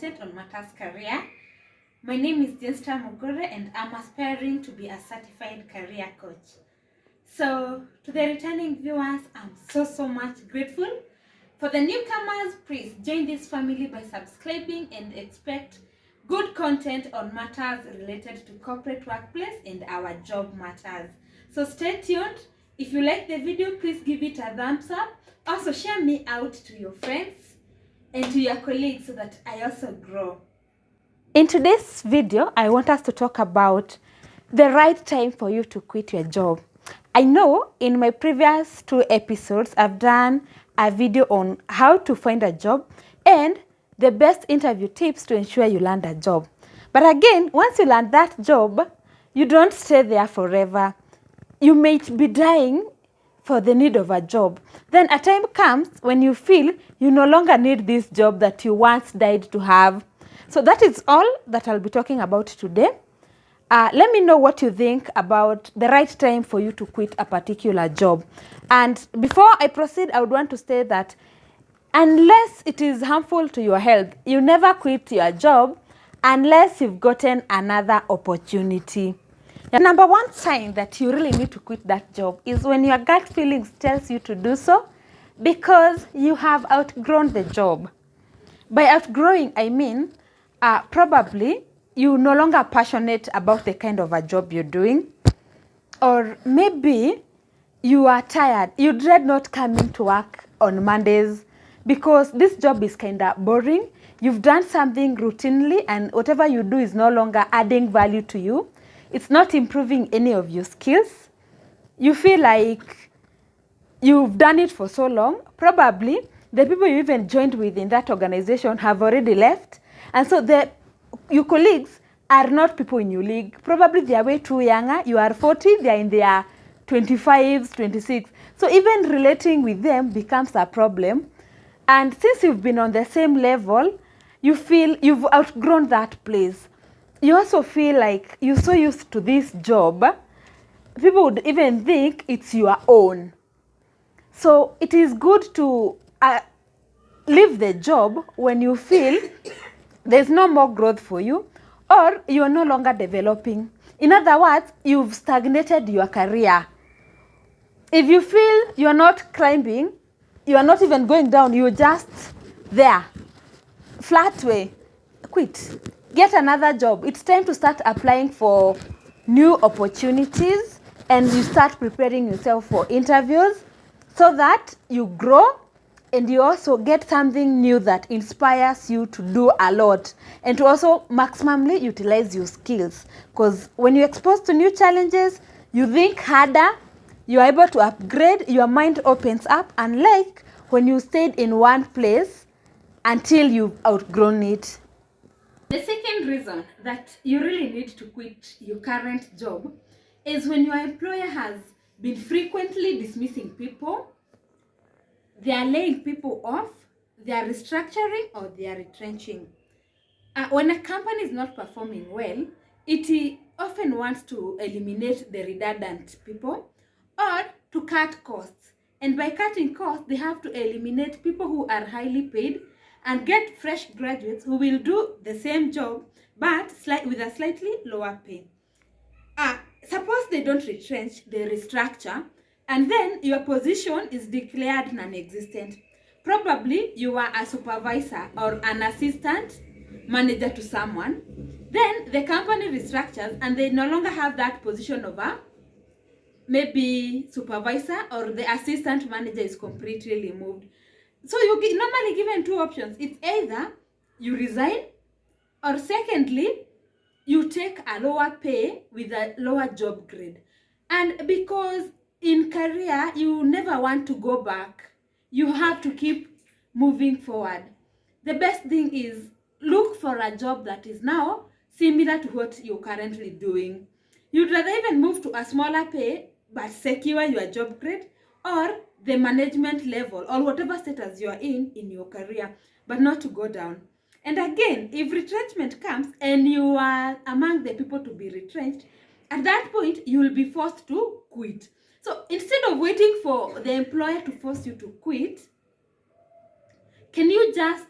content on matters career. My name is Jester Mugore and I'm aspiring to be a certified career coach. So to the returning viewers, I'm so much grateful. For the newcomers, please join this family by subscribing and expect good content on matters related to corporate workplace and our job matters. So stay tuned. If you like the video, please give it a thumbs up. Also share me out to your friends and to your colleagues so that I also grow. In today's video, I want us to talk about the right time for you to quit your job. I know in my previous 2 episodes, I've done a video on how to find a job and the best interview tips to ensure you land a job. But again, once you land that job, you don't stay there forever. You may be dying for the need of a job. Then a time comes when you feel you no longer need this job that you once died to have. So that is all that I'll be talking about today. Let me know what you think about the right time for you to quit a particular job. And before I proceed, I would want to say that unless it is harmful to your health, you never quit your job unless you've gotten another opportunity. The number one sign that you really need to quit that job is when your gut feelings tells you to do so because you have outgrown the job. By outgrowing, I mean probably you're no longer passionate about the kind of a job you're doing, or maybe you are tired. You dread not coming to work on Mondays because this job is kind of boring. You've done something routinely and whatever you do is no longer adding value to you. It's not improving any of your skills. You feel like you've done it for so long. Probably the people you even joined with in that organization have already left. And so your colleagues are not people in your league. Probably they are way too younger. You are 40, they are in their 25s, 26. So even relating with them becomes a problem. And since you've been on the same level, you feel you've outgrown that place. You also feel like you're so used to this job, people would even think it's your own. So it is good to leave the job when you feel there's no more growth for you or you're no longer developing. In other words, you've stagnated your career. If you feel you're not climbing, you are not even going down, you're just there, flat way, quit. Get another job. It's time to start applying for new opportunities and you start preparing yourself for interviews so that you grow and you also get something new that inspires you to do a lot and to also maximally utilize your skills. Because when you're exposed to new challenges, you think harder, you're able to upgrade, your mind opens up, unlike when you stayed in one place until you've outgrown it. The second reason that you really need to quit your current job is when your employer has been frequently dismissing people, they are laying people off, they are restructuring, or they are retrenching. When a company is not performing well, it often wants to eliminate the redundant people or to cut costs. And by cutting costs, they have to eliminate people who are highly paid and get fresh graduates who will do the same job but with a slightly lower pay. Suppose they don't retrench, they restructure, and then your position is declared non-existent. Probably you are a supervisor or an assistant manager to someone. Then the company restructures and they no longer have that position of a maybe supervisor, or the assistant manager is completely removed. So you get normally given 2 options. It's either you resign, or secondly, you take a lower pay with a lower job grade. And because in career, you never want to go back. You have to keep moving forward. The best thing is look for a job that is now similar to what you're currently doing. You'd rather even move to a smaller pay but secure your job grade or the management level or whatever status you are in your career, but not to go down. And again, if retrenchment comes and you are among the people to be retrenched, at that point, you will be forced to quit. So instead of waiting for the employer to force you to quit, can you just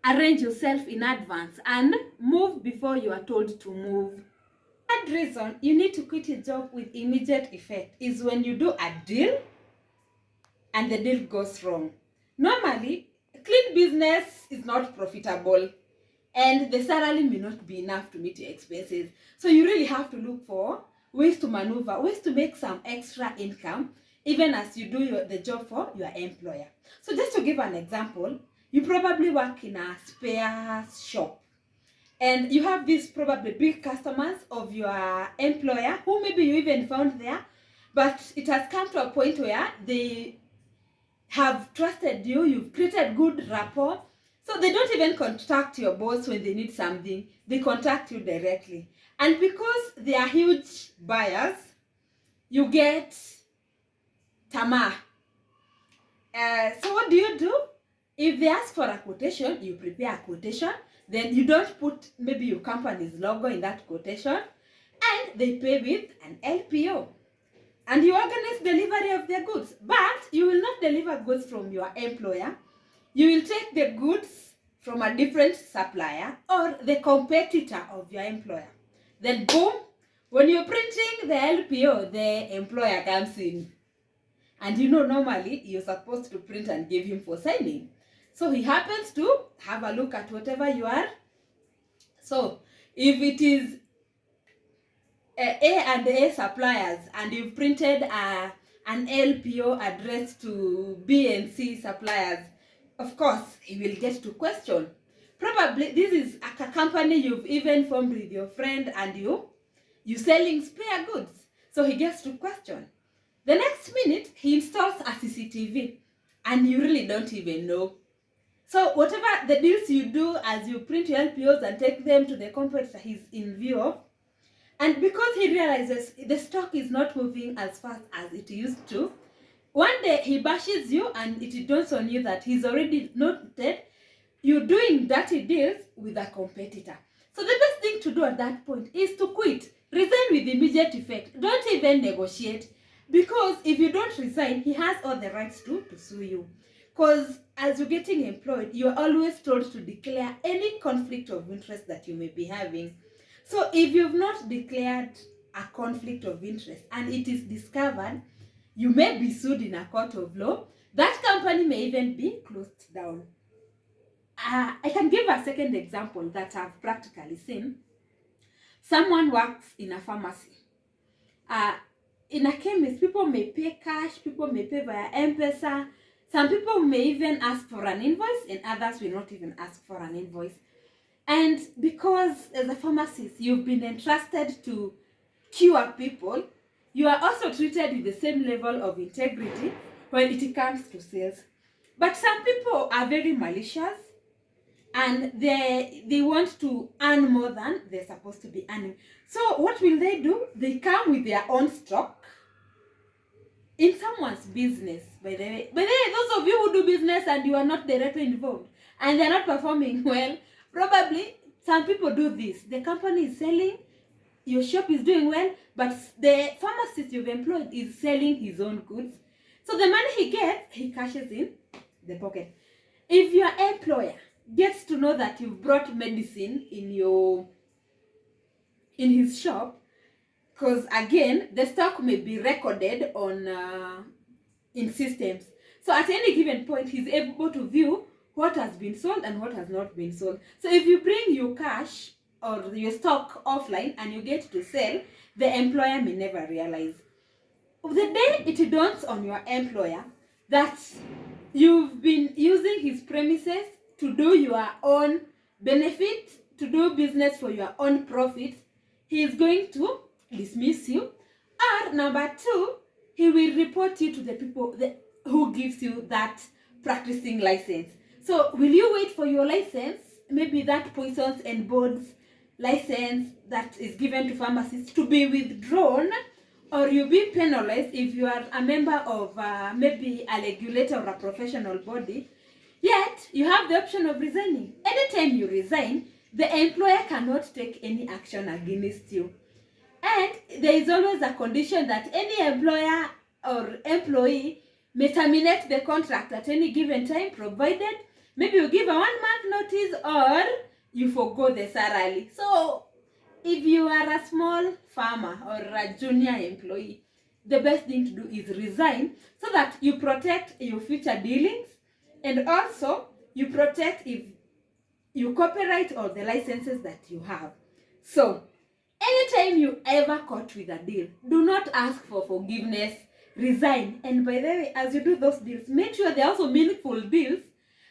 arrange yourself in advance and move before you are told to move. Third reason you need to quit a job with immediate effect is when you do a deal and the deal goes wrong. Normally, clean business is not profitable and the salary may not be enough to meet your expenses. So you really have to look for ways to maneuver, ways to make some extra income even as you do the job for your employer. So just to give an example, you probably work in a spare shop and you have these probably big customers of your employer who maybe you even found there, but it has come to a point where they have trusted you, you've created good rapport, so they don't even contact your boss when they need something, they contact you directly. And because they are huge buyers, you get tama. So what do? If they ask for a quotation, you prepare a quotation, then you don't put maybe your company's logo in that quotation, and they pay with an LPO. And you organize delivery of their goods, but you will not deliver goods from your employer. You will take the goods from a different supplier or the competitor of your employer. Then boom, when you're printing the LPO, the employer comes in. And normally you're supposed to print and give him for signing. So he happens to have a look at whatever you are. So if it is A and A suppliers and you've printed an LPO addressed to B and C suppliers, of course he will get to question. Probably this is a company you've even formed with your friend and you selling spare goods, so he gets to question. The next minute he installs a CCTV and you really don't even know. So whatever the deals you do as you print your LPOs and take them to the competitor he's in view of, and because he realizes the stock is not moving as fast as it used to, one day he bashes you and it dawns on you that he's already noted you're doing dirty deals with a competitor. So the best thing to do at that point is to quit. Resign with immediate effect. Don't even negotiate. Because if you don't resign, he has all the rights to sue you. Because as you're getting employed, you're always told to declare any conflict of interest that you may be having. So if you've not declared a conflict of interest and it is discovered, you may be sued in a court of law. That company may even be closed down. I can give a second example that I've practically seen. Someone works in a pharmacy. In a chemist, people may pay cash, people may pay via M-Pesa. Some people may even ask for an invoice and others will not even ask for an invoice. And because as a pharmacist, you've been entrusted to cure people, you are also treated with the same level of integrity when it comes to sales. But some people are very malicious and they want to earn more than they're supposed to be earning. So what will they do? They come with their own stock in someone's business. By the way, those of you who do business and you are not directly involved and they're not performing well, probably some people do this. The company is selling, your shop is doing well, but the pharmacist you've employed is selling his own goods. So the money he gets, he cashes in the pocket. If your employer gets to know that you've brought medicine in his shop, because again the stock may be recorded on in systems, so at any given point he's able to view what has been sold and what has not been sold. So if you bring your cash or your stock offline and you get to sell, the employer may never realize. The day it dawns on your employer that you've been using his premises to do your own benefit, to do business for your own profit, he is going to dismiss you. Or number two, he will report you to the people who gives you that practicing license. So will you wait for your license, maybe that poisons and boards license that is given to pharmacists, to be withdrawn, or you'll be penalized if you are a member of maybe a regulator or a professional body? Yet you have the option of resigning. Anytime you resign, the employer cannot take any action against you. And there is always a condition that any employer or employee may terminate the contract at any given time, provided Maybe you give a 1 month notice or you forgo the salary. So if you are a small farmer or a junior employee, the best thing to do is resign so that you protect your future dealings, and also you protect if you copyright all the licenses that you have. So anytime you ever caught with a deal, do not ask for forgiveness, resign. And by the way, as you do those deals, make sure they're also meaningful deals.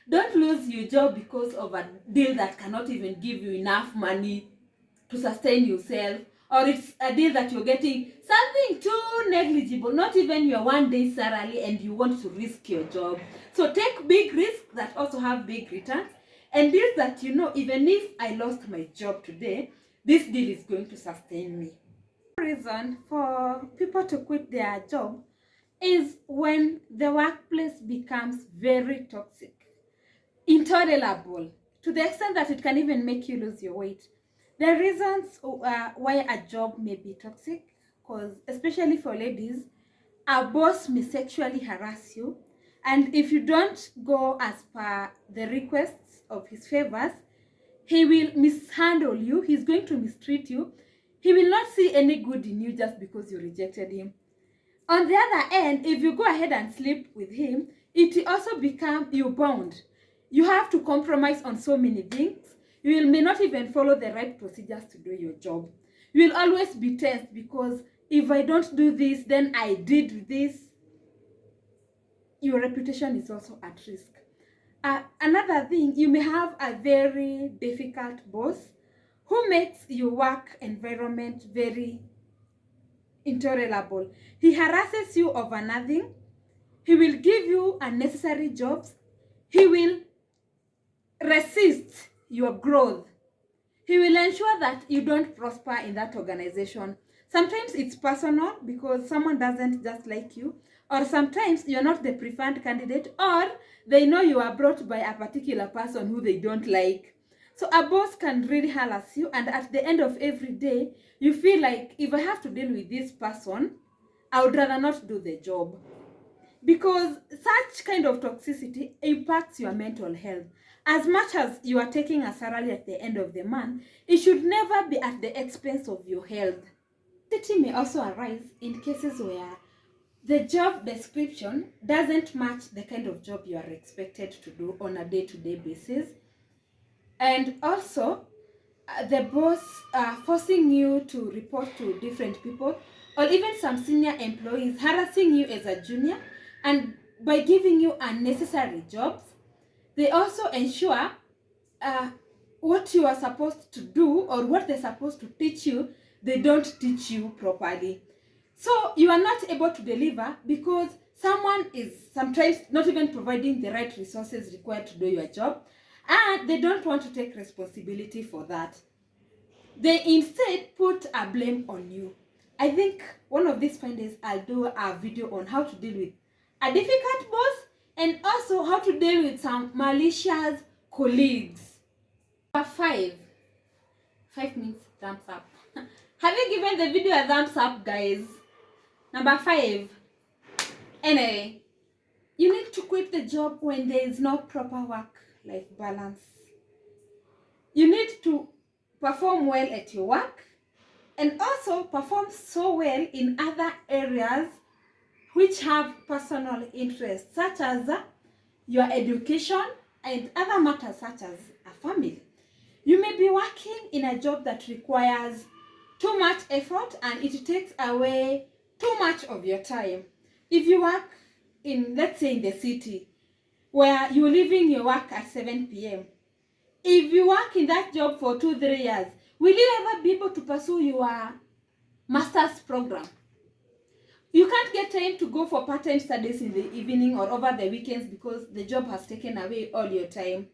Don't lose your job because of a deal that cannot even give you enough money to sustain yourself, or it's a deal that you're getting something too negligible, not even your 1 day salary, and you want to risk your job. So take big risks that also have big returns, and deals that you know, even if I lost my job today, this deal is going to sustain me. Reason for people to quit their job is when the workplace becomes very toxic, intolerable, to the extent that it can even make you lose your weight. The reasons why a job may be toxic, because especially for ladies, a boss may sexually harass you, and if you don't go as per the requests of his favors, he will mishandle you, he's going to mistreat you, he will not see any good in you just because you rejected him. On the other end, if you go ahead and sleep with him, it also becomes you bound. You have to compromise on so many things. You may not even follow the right procedures to do your job. You will always be tense because if I don't do this, then I did this. Your reputation is also at risk. Another thing, you may have a very difficult boss who makes your work environment very intolerable. He harasses you over nothing. He will give you unnecessary jobs. He will resist your growth. He will ensure that you don't prosper in that organization. Sometimes it's personal because someone doesn't just like you, or sometimes you're not the preferred candidate, or they know you are brought by a particular person who they don't like. So a boss can really harass you, and at the end of every day, you feel like, if I have to deal with this person, I would rather not do the job. Because such kind of toxicity impacts your mental health. As much as you are taking a salary at the end of the month, it should never be at the expense of your health. Toxicity may also arise in cases where the job description doesn't match the kind of job you are expected to do on a day-to-day basis. And also, the boss forcing you to report to different people, or even some senior employees harassing you as a junior, and by giving you unnecessary jobs. They also ensure what you are supposed to do or what they're supposed to teach you, they don't teach you properly. So you are not able to deliver because someone is sometimes not even providing the right resources required to do your job, and they don't want to take responsibility for that. They instead put a blame on you. I think one of these Fridays I'll do a video on how to deal with a difficult boss, and also how to deal with some malicious colleagues. Number 5. 5 minutes, thumbs up. Have you given the video a thumbs up, guys? Number 5. Anyway, you need to quit the job when there is no proper work-life balance. You need to perform well at your work and also perform so well in other areas which have personal interests, such as your education and other matters such as a family. You may be working in a job that requires too much effort and it takes away too much of your time. If you work in, let's say, in the city, where you're leaving your work at 7 p.m., if you work in that job for 2-3 years, will you ever be able to pursue your master's program? You can't get time to go for part-time studies in the evening or over the weekends because the job has taken away all your time.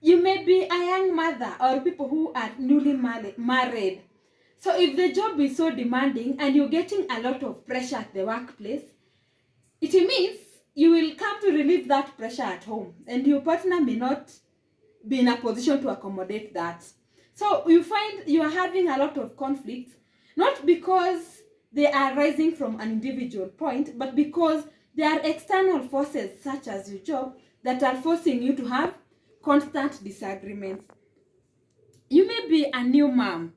You may be a young mother or people who are newly married. So if the job is so demanding and you're getting a lot of pressure at the workplace, it means you will come to relieve that pressure at home, and your partner may not be in a position to accommodate that. So you find you are having a lot of conflicts, not because they are rising from an individual point, but because there are external forces such as your job that are forcing you to have constant disagreements. You may be a new mom,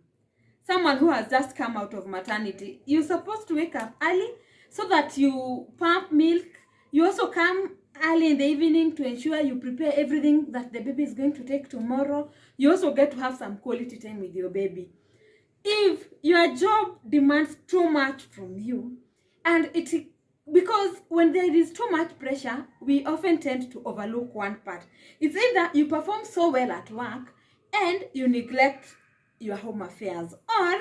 someone who has just come out of maternity. You're supposed to wake up early so that you pump milk. You also come early in the evening to ensure you prepare everything that the baby is going to take tomorrow. You also get to have some quality time with your baby. If your job demands too much from you, and because when there is too much pressure, we often tend to overlook one part. It's either you perform so well at work and you neglect your home affairs, or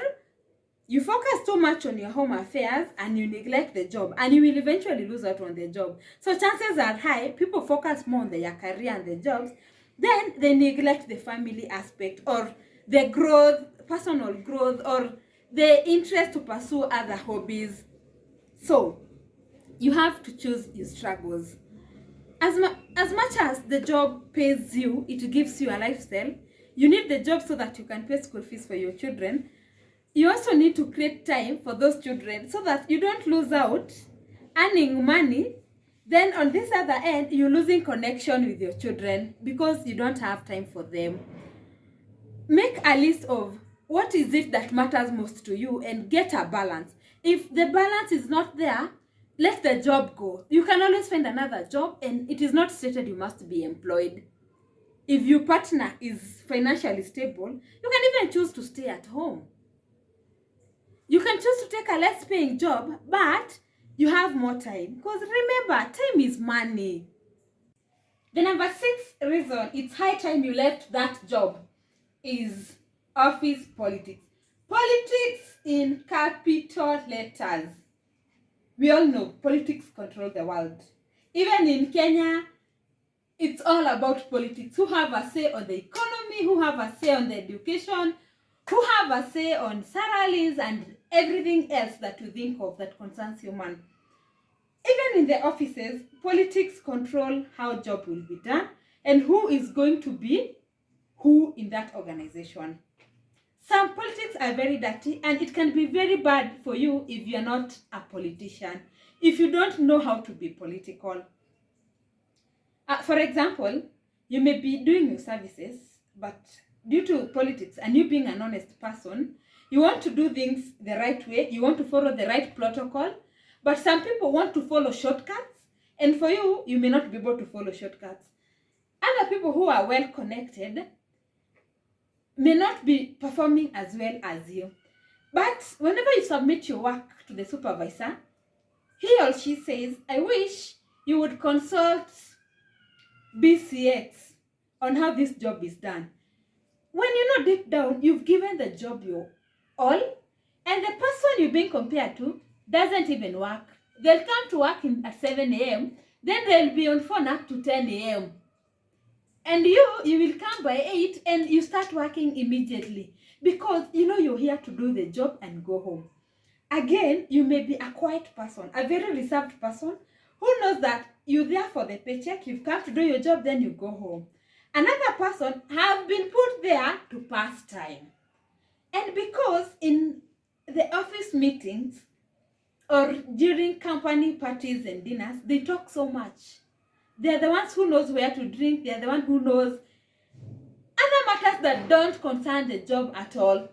you focus too much on your home affairs and you neglect the job, and you will eventually lose out on the job. So chances are high people focus more on their career and the jobs, then they neglect the family aspect, or the growth, personal growth, or the interest to pursue other hobbies. So you have to choose your struggles. As much as the job pays you, it gives you a lifestyle, you need the job so that you can pay school fees for your children. You also need to create time for those children so that you don't lose out earning money. Then on this other end, you're losing connection with your children because you don't have time for them. Make a list of what is it that matters most to you and get a balance. If the balance is not there, let the job go. You can always find another job, and it is not stated you must be employed. If your partner is financially stable, you can even choose to stay at home. You can choose to take a less paying job, but you have more time. Because remember, time is money. The number 6 reason it's high time you left that job is office politics. Politics in capital letters. We all know politics control the world. Even in Kenya, it's all about politics. Who have a say on the economy, who have a say on the education, who have a say on salaries and everything else that you think of that concerns human. Even in the offices, politics control how job will be done and who is going to be who in that organization. Some politics are very dirty, and it can be very bad for you if you're not a politician, if you don't know how to be political. For example, you may be doing your services, but due to politics and you being an honest person, you want to do things the right way, you want to follow the right protocol, but some people want to follow shortcuts, and for you, you may not be able to follow shortcuts. Other people who are well connected may not be performing as well as you. But whenever you submit your work to the supervisor, he or she says, I wish you would consult BCX on how this job is done. When you know deep down, you've given the job your all, and the person you're being compared to doesn't even work. They'll come to work at 7 a.m., then they'll be on phone up to 10 a.m. And you will come by 8 and you start working immediately because you know you're here to do the job and go home. Again, you may be a quiet person, a very reserved person who knows that you're there for the paycheck, you've come to do your job, then you go home. Another person have been put there to pass time. And because in the office meetings or during company parties and dinners, they talk so much. They're the ones who knows where to drink. They're the one who knows other matters that don't concern the job at all.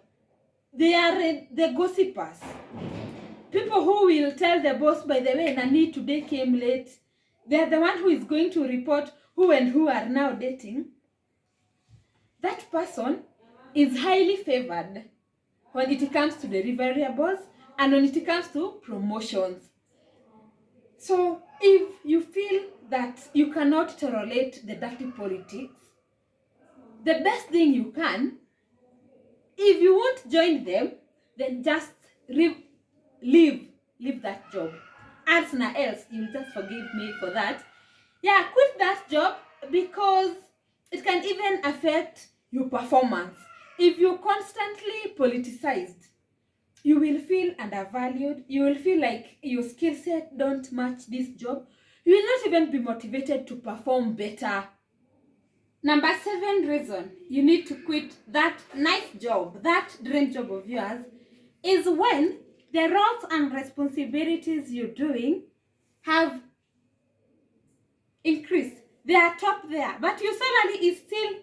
They are the gossipers. People who will tell the boss, by the way, Nani today came late. They're the one who is going to report who and who are now dating. That person is highly favored when it comes to deliverables and when it comes to promotions. So if you feel that you cannot tolerate the dirty politics, the best thing you can, if you won't join them, then just leave that job. As na else, you'll just forgive me for that. Yeah, quit that job because it can even affect your performance. If you're constantly politicized, you will feel undervalued. You will feel like your skill set don't match this job. You will not even be motivated to perform better. Number 7 reason you need to quit that nice job, that dream job of yours, is when the roles and responsibilities you're doing have increased. They are top there, but your salary is still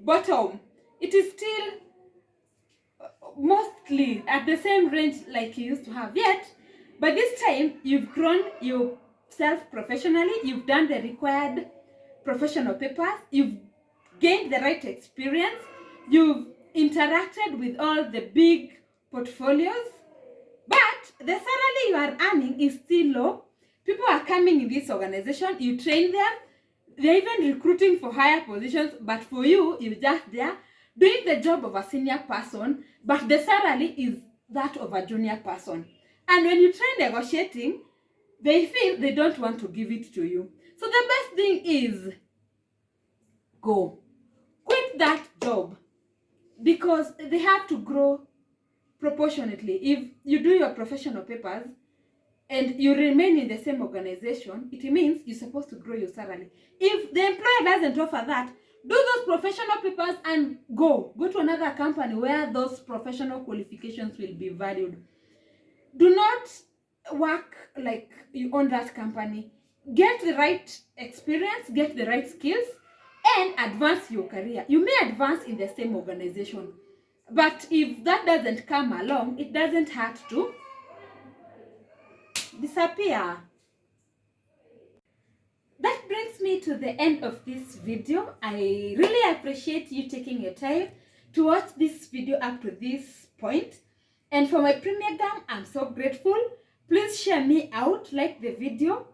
bottom. It is still mostly at the same range like you used to have. Yet, by this time, you've grown yourself professionally, you've done the required professional papers, you've gained the right experience, you've interacted with all the big portfolios, but the salary you are earning is still low. People are coming in this organization, you train them, they're even recruiting for higher positions, but for you, you're just there doing the job of a senior person, but the salary is that of a junior person. And when you try negotiating, they feel they don't want to give it to you. So the best thing is go. Quit that job, because they have to grow proportionately. If you do your professional papers and you remain in the same organization, it means you're supposed to grow your salary. If the employer doesn't offer that, do those professional papers and go to another company where those professional qualifications will be valued. Do not work like you own that company. Get the right experience, get the right skills, and advance your career. You may advance in the same organization, but if that doesn't come along, it doesn't hurt to disappear. That brings me to the end of this video. I really appreciate you taking your time to watch this video up to this point. And for my premier gam, I'm so grateful. Please share me out, like the video,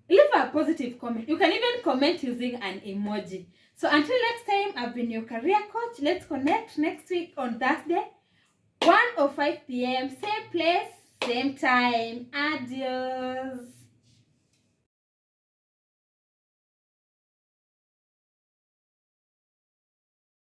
leave a positive comment. You can even comment using an emoji. So until next time, I've been your career coach. Let's connect next week on Thursday, 1:05 p.m. Same place, same time. Adios.